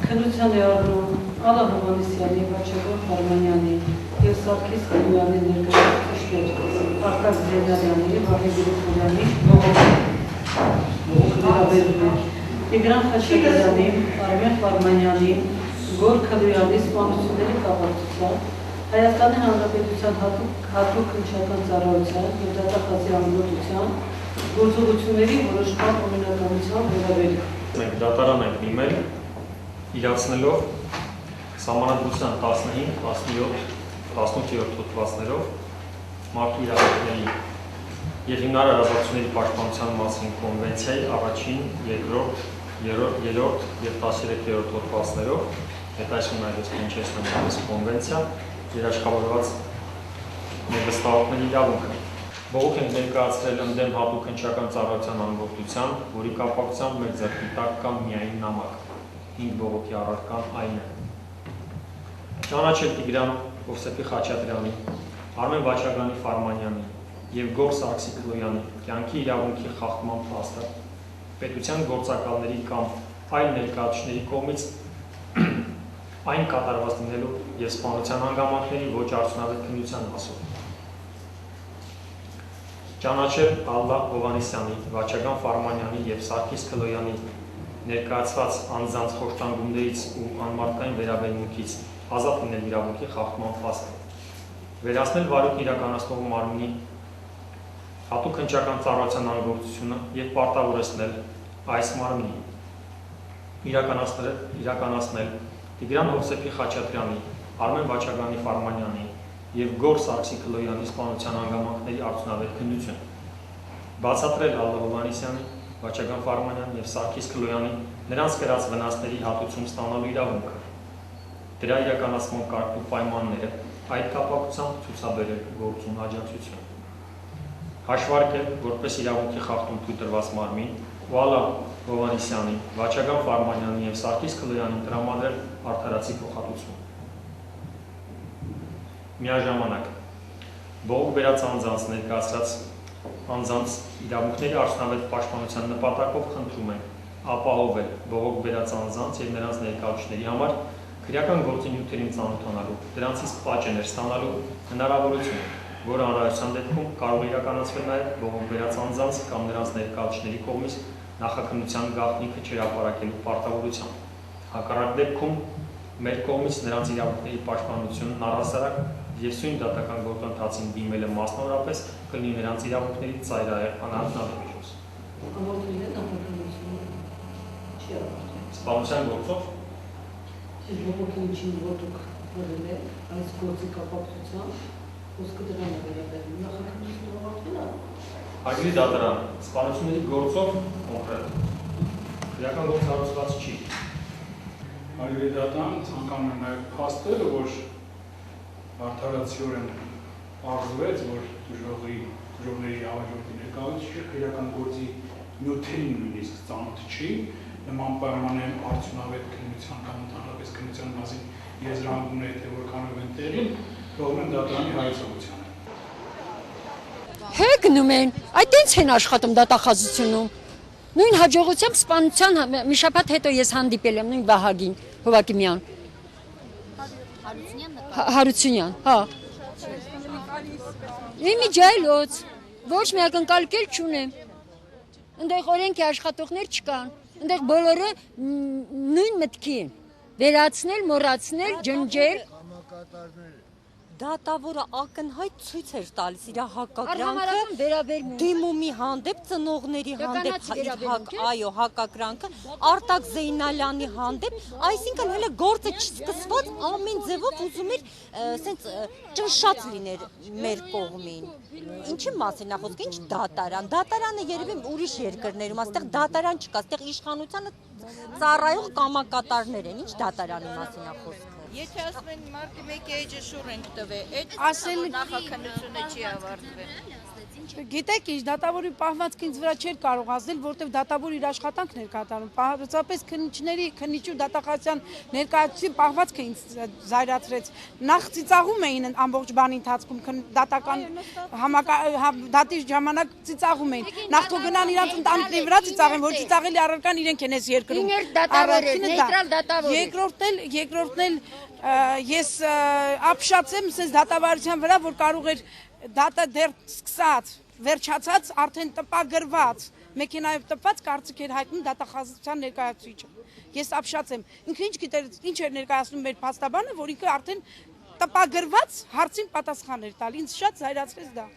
Քննության է առնում Ալա Հովհաննիսյանի, Վաչագոն Հարմանյանի և Սարգիս Կլյանի ներկայացուցիչներ Արտակ Զենալյանի, Վահե Գրիգորյանի վերաբերում է Տիգրան Խաչատրյանի, Արմեն Ֆարմանյանի, Գոր Քլյանի սպանությունների կապակցությամբ Հայաստանի Հանրապետության հատուկ քննչական ծառայության և դատախազի ամբողջության գործողությունների որոշման օրինականության վերաբերում։ Մենք դատարան ենք դիմել, իրացնելով Սահմանադրության 15, 17, 18-րդ հոդվածներով մարդու իրավունքների և հիմնարար ազատությունների պաշտպանության մասին կոնվենցիայի առաջին, երկրորդ, երրորդ և 13-րդ հոդվածներով, հետ այսօր այլոց հնչեցնում այս կոնվենցիա, երաշխավորված ներվստահողների իրավունքը։ Բողոք ենք ներկայացրել ընդդեմ հատուկ քննչական ծառայության ամբողջության, որի կապակցությամբ մեր ձեռքի տակ կա միայն նամակ։ 5 բողոքի առարկան այն է։ Ճանաչել Տիգրան Հովսեփի Խաչատրյանի, Արմեն Վաչագանի Ֆարմանյանի և Գոր Սարգսի Կլոյանի կյանքի իրավունքի խախտման փաստը պետության գործակալների կամ այլ ներկայացուցիչների կողմից այն կատարված լինելու և սպանության հանգամանքների ոչ արդյունավետ քննության հասով։ Ճանաչել Ալլա Հովհաննիսյանի, Վաչագան Ֆարմանյանի և Սարգիս Կլոյանի ներկայացված անձանց խոշտանգումներից ու անմարդկային վերաբերմունքից ազատ լինել իրավունքի խախտման փաստը։ Վերացնել վարույթն իրականացնող մարմնի հատուկ քննչական ծառայության անգործությունը և պարտավորեցնել այս մարմնի իրականացնել Տիգրան Հովսեփի Խաչատրյանի, Արմեն Վաչագանի Ֆարմանյանի և Գոր Սարգսի Կլոյանի սպանության հանգամանքների արդյունավետ քննություն, բացատրել Ալլա Հովհաննիսյանի, Վաչագան Ֆարմանյանի և Սարգիս Կլոյանի նրանց կրած վնասների հատուցում ստանալու իրավունքը, դրա իրականացման կարգ ու պայմանները, այդ կապակցությամբ ցուցաբերել գործուն աջակցություն, հաշվարկել որպես իրավունքի խախտում թույլ տրված մարմին ու Ալլա Հովհաննիսյանի, Վաչագան Ֆարմանյանի և Սարգիս Կլոյանին տրամադրել արդարացի փոխհատուցում։ Միաժամանակ բողոք բերած անձանց ներկայացրած անձանց իրավունքների արդյունավետ պաշտպանության նպատակով խնդրում ենք ապահովել բողոք բերած անձանց և նրանց ներկայացուցիչների համար քրեական գործի նյութերին ծանոթանալու, դրանցից պատճեններ ստանալու հնարավորությունը, որը անհրաժեշտության դեպքում կարող է իրականացվել նաև բողոք բերած անձանց կամ նրանց ներկայացուցիչների կողմից նախաքննության գաղտնիքը չհրապարակելու պարտավորությամբ։ Հակառակ դեպքում մեր կողմից նրանց իրավունքների պաշտպանությունն առհասարակ և սույն դատական գործընթացին դիմելը մասնավորապես կլինի նրանց իրավունքների ծայրահեղ անարդյունավետ միջոց։ Սպանության գործով բողոքի միջին ոտուկ բերել է այս գործի կապակցությամբ, խոսքը դրան է վերաբերում, նախաքննությունը ավարտվել է։ Հարգելի դատարան, սպանությունների գործով կոնկրետ քրեական գործ հարուցված չի։ Հարգելի դատարան, ցանկանում եմ նաև փաստել, որ արդարացիորեն պարզվեց, որ դժողների հավաքորդի ներկայացուցիչը քրեական գործի նյութերին նույնիսկ ծանոթ չի, նման պայմաններում արդյունավետ քննության կամ ընդհանրապես քննության մասին եզրահանգումները թե որքանով են տեղին, թողնում են դատարանի հայեցողությանը։ Գնում են, այդ ինչ են աշխատում դատախազությունում։ Նույն հաջողությամբ սպանության մի շաբաթ հետո ես հանդիպել եմ նույն Վահագին Հովակիմյան։ Հարությունյան, հա։ Իմիջայլոց, ոչ մի ակնկալիք չունեմ։ Այնտեղ օրենքի աշխատողներ չկան, այնտեղ բոլորը նույն մտքի են։ Վերացնել, մոռացնել, ջնջել։ Դատավորը ակնհայտ ցույց էր տալիս իր հակակրանքը դիմումի հանդեպ, ծնողների հանդեպ, այո, հակակրանքը, Արտակ Զեյնալյանի հանդեպ, այսինքն հələ գործը չսկսված ամեն ձևով ուզում էր սենց ճնշած լիներ մեր կողմին։ Ինչի մասին է խոսքը, ինչ դատարան։ Դատարանը երևի ուրիշ երկրներում, այստեղ դատարան չկա, այստեղ իշխանությանը ծառայող կամակատարներ են, ինչ դատարանի մասին է խոսքը։ Եթե ասում են մարտի 1-ի էջը շուռ ենք տվել, այդ նախաքննությունը չի ավարտվել։ Գիտեք, ինչ դատավորի պահվածքը ինձ վրա չէր կարող ազդել, որտեղ դատավորը իր աշխատանքն էր կատարում։ Պարզապես քննիչու դատախազության ներկայացուցի պահվածքը ինձ զայրացրեց։ Նախ ծիծաղում էին ամբողջ բանի ընթացքում դատական դատի ժամանակ ծիծաղում էին։ Նախ թող գնան իրանց ընտանիքների վրա ծիծաղեն, որ ծիծաղելի առարկան իրենք են այս երկրում։ նեյտրալ դատավոր։ Երկրորդն էլ ես ապշած եմ sense դատավարության վրա, որ կարող էր դատը դեռ սկսած, վերջացած, արդեն տպագրված, մեքենայով տպված կարծիք էր հայտնում դատախազության ներկայացուցիչը։ Ես ապշած եմ։ Ինքը ինչ գիտեր, ինչ էր ներկայացնում մեր փաստաբանը, որ ինքը արդեն տպագրված հարցին պատասխան էր տալ։ Ինձ շատ զայրացրեց դա։